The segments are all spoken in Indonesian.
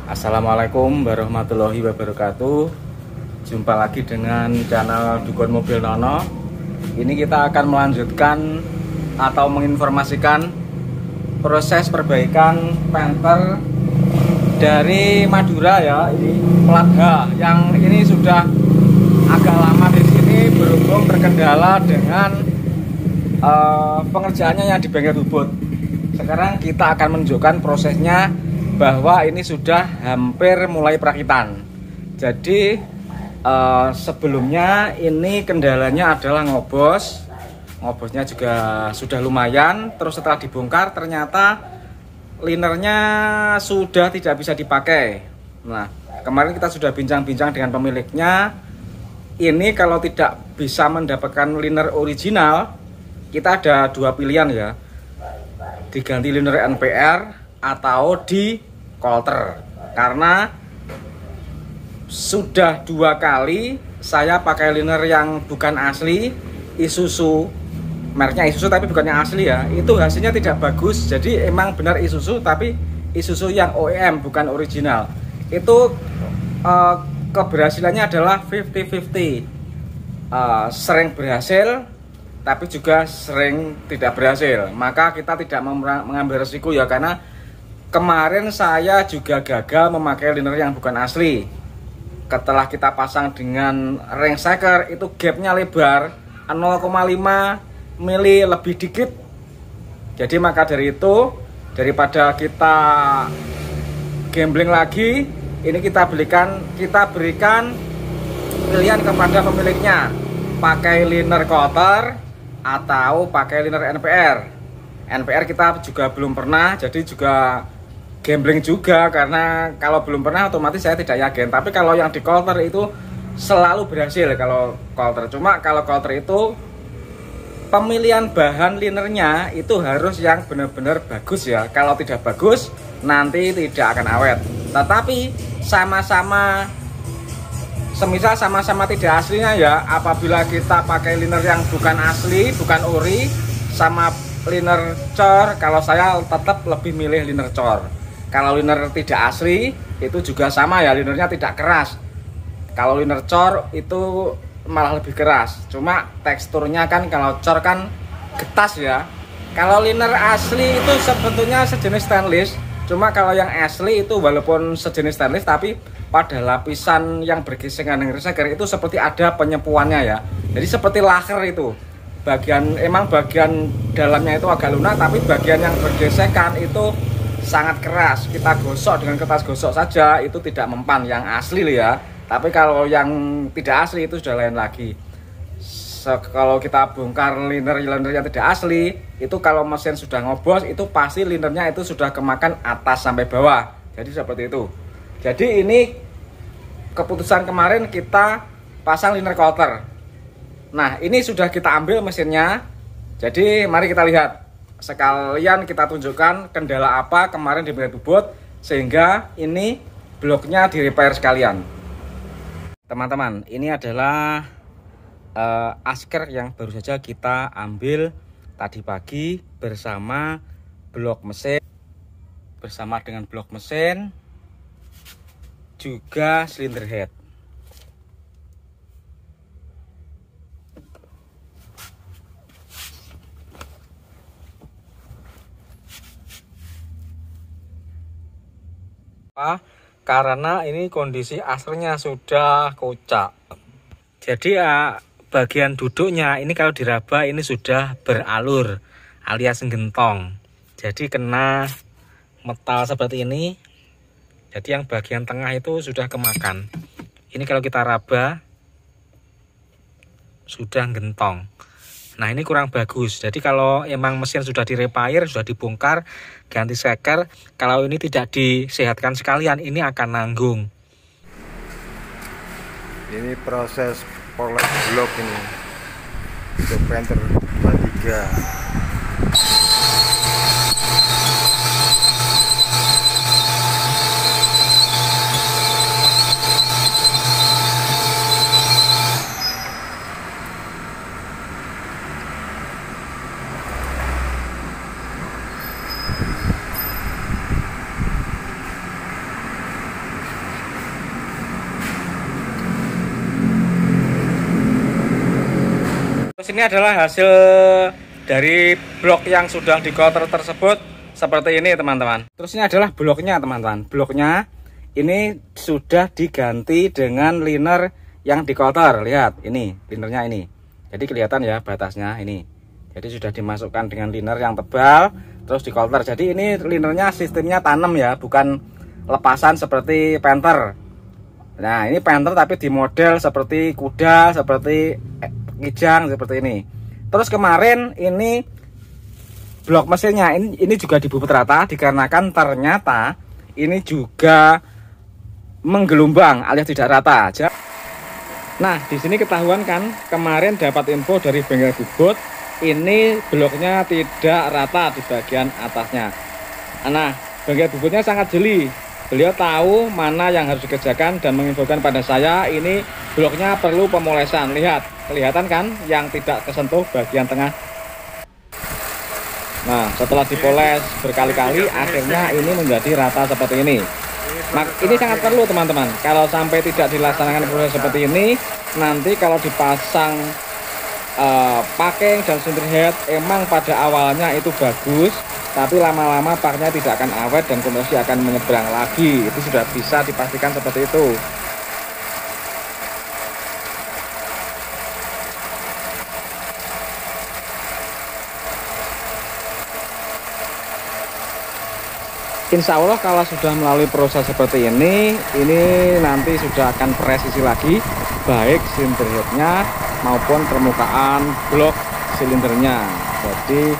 Assalamualaikum warahmatullahi wabarakatuh. Jumpa lagi dengan channel Dukun Mobil Nono. Ini kita akan melanjutkan atau menginformasikan proses perbaikan penter dari Madura ya. Ini plat H yang ini sudah agak lama di sini berhubung terkendala dengan pengerjaannya yang di bengkel bubut. Sekarang kita akan menunjukkan prosesnya bahwa ini sudah hampir mulai perakitan. Jadi sebelumnya ini kendalanya adalah ngobosnya juga sudah lumayan. Terus setelah dibongkar ternyata linernya sudah tidak bisa dipakai. Nah, kemarin kita sudah bincang-bincang dengan pemiliknya. Ini kalau tidak bisa mendapatkan liner original, kita ada dua pilihan ya, diganti liner NPR atau di kolter. Karena sudah dua kali saya pakai liner yang bukan asli, Isuzu, mereknya Isuzu tapi bukannya asli ya, itu hasilnya tidak bagus. Jadi emang benar Isuzu tapi Isuzu yang OEM bukan original. Itu keberhasilannya adalah 50-50, sering berhasil tapi juga sering tidak berhasil. Maka kita tidak mengambil resiko ya, karena kemarin saya juga gagal memakai liner yang bukan asli. Setelah kita pasang dengan ring shaker, itu gapnya lebar 0,5 mili lebih dikit. Jadi maka dari itu, daripada kita gambling lagi, ini kita berikan pilihan kepada pemiliknya, pakai liner kolter atau pakai liner NPR. NPR kita juga belum pernah, jadi juga gambling juga, karena kalau belum pernah otomatis saya tidak yakin. Tapi kalau yang di kolter itu selalu berhasil kalau kolter. Cuma kalau kolter itu pemilihan bahan linernya itu harus yang benar-benar bagus ya. Kalau tidak bagus nanti tidak akan awet. Tetapi semisal sama-sama tidak aslinya ya, apabila kita pakai liner yang bukan asli, bukan ori, sama liner cor, kalau saya tetap lebih milih liner cor. Kalau liner tidak asli itu juga sama ya, linernya tidak keras. Kalau liner cor itu malah lebih keras. Cuma teksturnya kan kalau cor kan getas ya. Kalau liner asli itu sebetulnya sejenis stainless. Cuma kalau yang asli itu walaupun sejenis stainless tapi pada lapisan yang bergesekan dengan reseker itu seperti ada penyepuannya ya. Jadi seperti laker itu. Bagian dalamnya itu agak lunak, tapi bagian yang bergesekan itu sangat keras. Kita gosok dengan kertas gosok saja itu tidak mempan yang asli ya. Tapi kalau yang tidak asli itu sudah lain lagi. Kalau kita bongkar liner yang tidak asli, itu kalau mesin sudah ngobos itu pasti linernya itu sudah kemakan atas sampai bawah. Jadi seperti itu. Jadi ini keputusan kemarin kita pasang liner kolter. Nah, ini sudah kita ambil mesinnya. Jadi mari kita lihat. Sekalian kita tunjukkan kendala apa kemarin di bengkel bubut, sehingga ini bloknya di repair sekalian. Teman-teman, ini adalah asker yang baru saja kita ambil tadi pagi bersama blok mesin, bersama dengan blok mesin juga silinder head. Karena ini kondisi askernya sudah kocak. Jadi bagian duduknya ini kalau diraba ini sudah beralur alias gentong. Jadi kena metal seperti ini. Jadi yang bagian tengah itu sudah kemakan. Ini kalau kita raba sudah gentong. Nah, ini kurang bagus. Jadi kalau emang mesin sudah direpair, sudah dibongkar, ganti shaker, kalau ini tidak disehatkan sekalian, ini akan nanggung. Ini proses poles blok ini untuk penter 23. Ini adalah hasil dari blok yang sudah dikoter tersebut seperti ini teman-teman. Terus ini adalah bloknya teman-teman. Bloknya ini sudah diganti dengan liner yang dikoter. Lihat ini linernya ini. Jadi kelihatan ya batasnya ini. Jadi sudah dimasukkan dengan liner yang tebal terus dikoter. Jadi ini linernya sistemnya tanam ya, bukan lepasan seperti Panther. Nah ini Panther tapi di model seperti kuda, seperti kijang, seperti ini. Terus kemarin ini blok mesinnya ini juga dibubut rata dikarenakan ternyata ini juga menggelombang alias tidak rata. Nah di sini ketahuan kan, kemarin dapat info dari bengkel bubut ini bloknya tidak rata di bagian atasnya. Nah bengkel bubutnya sangat jeli. Beliau tahu mana yang harus dikerjakan dan menginfokan pada saya ini bloknya perlu pemolesan. Lihat, kelihatan kan yang tidak kesentuh bagian tengah. Nah, setelah dipoles berkali-kali akhirnya ini menjadi rata seperti ini. Nah, ini sangat perlu teman-teman. Kalau sampai tidak dilaksanakan proses seperti ini, nanti kalau dipasang packing dan cylinder head emang pada awalnya itu bagus, tapi lama-lama paknya tidak akan awet dan kompresi akan menyeberang lagi. Itu sudah bisa dipastikan seperti itu. Insya Allah kalau sudah melalui proses seperti ini nanti sudah akan presisi lagi, baik silinder headnya maupun permukaan blok silindernya. Jadi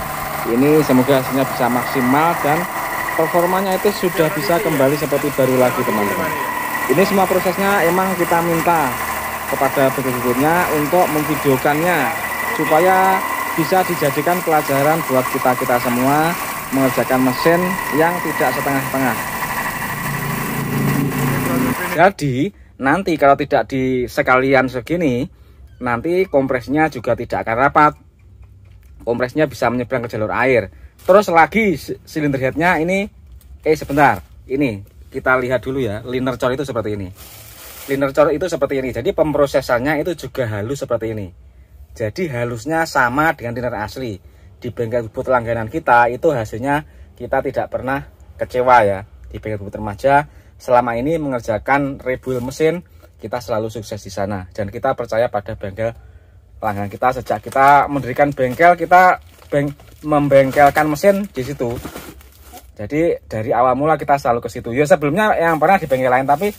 ini semoga hasilnya bisa maksimal dan performanya itu sudah bisa kembali seperti baru lagi teman-teman. Ini semua prosesnya emang kita minta kepada bengkel-bengkelnya untuk memvideokannya supaya bisa dijadikan pelajaran buat kita semua mengerjakan mesin yang tidak setengah-setengah. Jadi nanti kalau tidak di sekalian segini, nanti kompresnya juga tidak akan rapat. Kompresnya bisa menyeberang ke jalur air. Terus lagi silinder headnya ini sebentar, ini kita lihat dulu ya, liner cor itu seperti ini. Liner cor itu seperti ini. Jadi pemrosesannya itu juga halus seperti ini. Jadi halusnya sama dengan liner asli. Di bengkel bubut langganan kita itu hasilnya kita tidak pernah kecewa ya. Di bengkel bubut remaja selama ini mengerjakan rebuild mesin kita selalu sukses di sana, dan kita percaya pada bengkel pelanggan kita. Sejak kita mendirikan bengkel, kita membengkelkan mesin di situ. Jadi dari awal mula kita selalu ke situ. Ya sebelumnya yang pernah di bengkel lain, tapi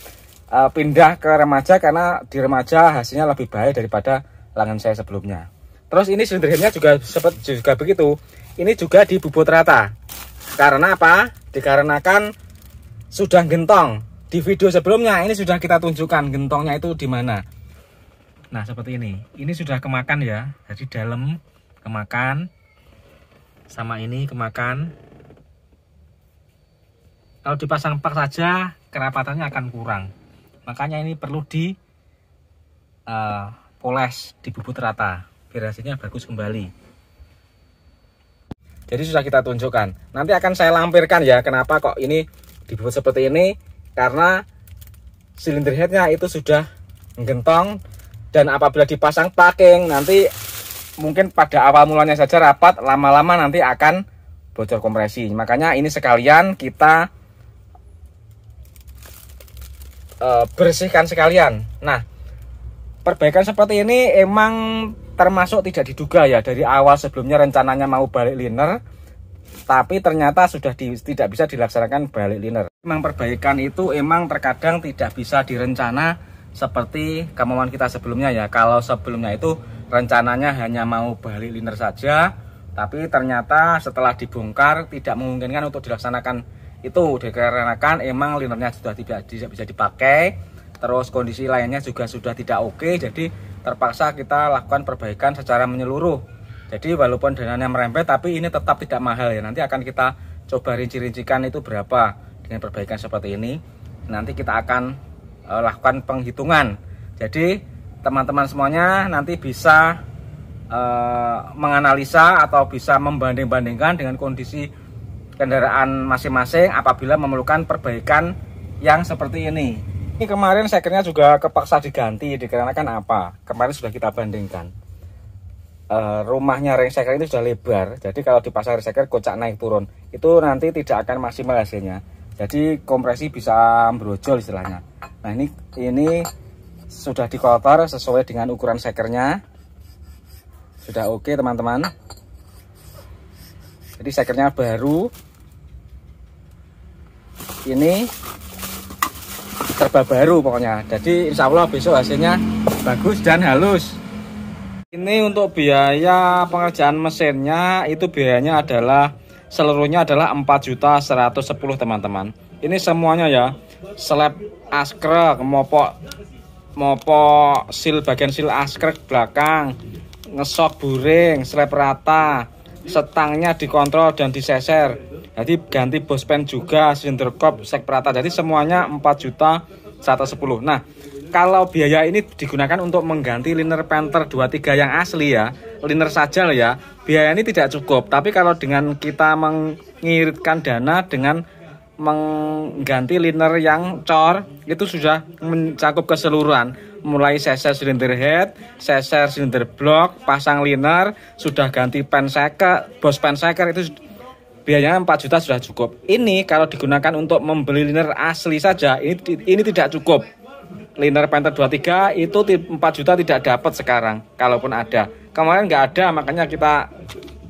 pindah ke remaja karena di remaja hasilnya lebih baik daripada pelanggan saya sebelumnya. Terus ini silinder headnya juga begitu. Ini juga dibubut rata. Karena apa? Dikarenakan sudah gentong. Di video sebelumnya ini sudah kita tunjukkan gentongnya itu di mana. Nah seperti ini. Ini sudah kemakan ya. Jadi dalam kemakan, sama ini kemakan. Kalau dipasang pak saja kerapatannya akan kurang. Makanya ini perlu di poles, dibubut rata biar hasilnya bagus kembali. Jadi sudah kita tunjukkan. Nanti akan saya lampirkan ya kenapa kok ini dibuat seperti ini. Karena silinder headnya itu sudah menggentong, dan apabila dipasang packing nanti mungkin pada awal mulanya saja rapat, lama-lama nanti akan bocor kompresi. Makanya ini sekalian kita bersihkan sekalian. Nah, perbaikan seperti ini emang termasuk tidak diduga ya. Dari awal sebelumnya rencananya mau balik liner, tapi ternyata sudah tidak bisa dilaksanakan balik liner. Memang perbaikan itu emang terkadang tidak bisa direncana seperti kemauan kita sebelumnya ya. Kalau sebelumnya itu rencananya hanya mau balik liner saja, tapi ternyata setelah dibongkar tidak memungkinkan untuk dilaksanakan itu, dikarenakan emang linernya sudah tidak bisa dipakai. Terus kondisi lainnya juga sudah tidak oke, jadi terpaksa kita lakukan perbaikan secara menyeluruh. Jadi walaupun dananya merembet, tapi ini tetap tidak mahal ya. Nanti akan kita coba rinci-rincikan itu berapa dengan perbaikan seperti ini. Nanti kita akan lakukan penghitungan. Jadi teman-teman semuanya nanti bisa menganalisa atau bisa membanding-bandingkan dengan kondisi kendaraan masing-masing apabila memerlukan perbaikan yang seperti ini. Ini kemarin sekernya juga kepaksa diganti dikarenakan apa? Kemarin sudah kita bandingkan. rumahnya ring seker itu sudah lebar, jadi kalau dipasang ring seker kocak naik turun itu nanti tidak akan maksimal hasilnya, jadi kompresi bisa brojol istilahnya. Nah ini sudah dikotor sesuai dengan ukuran sekernya, sudah oke teman-teman. Jadi sekernya baru, ini serba baru pokoknya, jadi insya Allah besok hasilnya bagus dan halus. Ini untuk biaya pengerjaan mesinnya, itu biayanya adalah seluruhnya adalah 4.110.000 teman-teman. Ini semuanya ya, slab askrek, mopok bagian sil askrek belakang, ngesok buring, slab rata, setangnya dikontrol dan diseser. Jadi ganti bospen juga, silinder kop, sek rata. Jadi semuanya 4.110.000. Nah, kalau biaya ini digunakan untuk mengganti liner Panther 23 yang asli ya, liner saja lah ya, biaya ini tidak cukup. Tapi kalau dengan kita mengiritkan dana dengan mengganti liner yang cor, itu sudah mencakup keseluruhan, mulai seser silinder head, seser silinder blok, pasang liner, sudah ganti pen seker, bos pen seker, itu biayanya 4 juta sudah cukup. Ini kalau digunakan untuk membeli liner asli saja, ini tidak cukup. Liner Panther 23 itu 4 juta tidak dapat sekarang, kalaupun ada. Kemarin nggak ada, makanya kita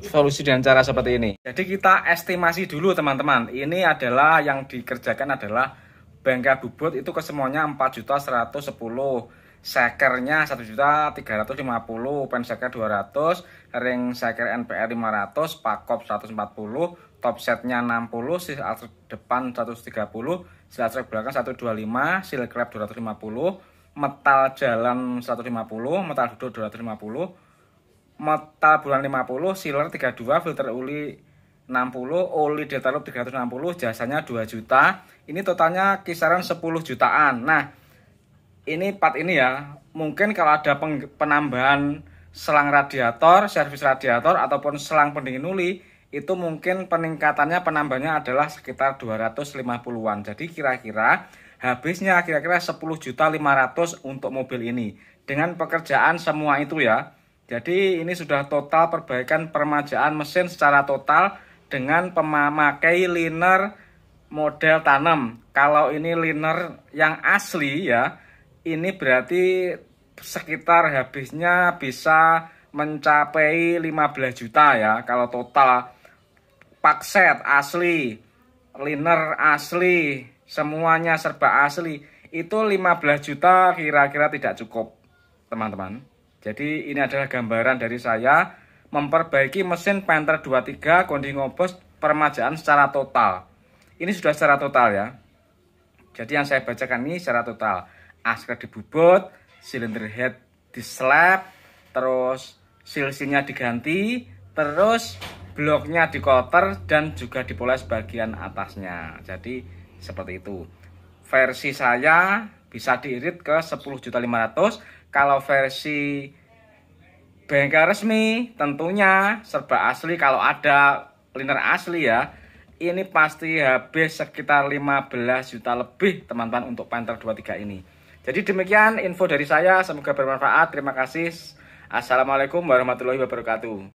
solusi dengan cara seperti ini. Jadi kita estimasi dulu teman-teman. Ini adalah yang dikerjakan adalah bengkel bubut itu kesemuanya 4.110.000. Sekernya 1.350.000, pen seker 200, ring seker NPR 500, pakop 140, top setnya 60, sil atrak depan 130, sil atrak belakang 125, sil klep 250, metal jalan 150, metal duduk 250, metal bulan 50, sealer 32, filter oli 60, oli detail 360, jasanya 2 juta. Ini totalnya kisaran 10 jutaan. Nah, ini part ini ya, mungkin kalau ada penambahan selang radiator, servis radiator ataupun selang pendingin uli, itu mungkin penambahannya adalah sekitar 250-an. Jadi kira-kira habisnya kira-kira 10.500.000 untuk mobil ini dengan pekerjaan semua itu ya. Jadi ini sudah total perbaikan permajaan mesin secara total dengan memakai liner model tanam. Kalau ini liner yang asli ya, ini berarti sekitar habisnya bisa mencapai 15 juta ya. Kalau total pakset asli, liner asli, semuanya serba asli, itu 15 juta kira-kira tidak cukup teman-teman. Jadi ini adalah gambaran dari saya memperbaiki mesin Panther 23 Kondi Ngobos permajaan secara total. Ini sudah secara total ya. Jadi yang saya bacakan ini secara total. Askrek dibubut, silinder head di slab, terus silsinya diganti, terus bloknya dikoter dan juga dipoles bagian atasnya. Jadi seperti itu. Versi saya bisa diirit ke 10.500.000. Kalau versi bengkel resmi tentunya serba asli, kalau ada liner asli ya, ini pasti habis sekitar 15 juta lebih teman-teman untuk Panther 23 ini. Jadi demikian info dari saya, semoga bermanfaat. Terima kasih. Assalamualaikum warahmatullahi wabarakatuh.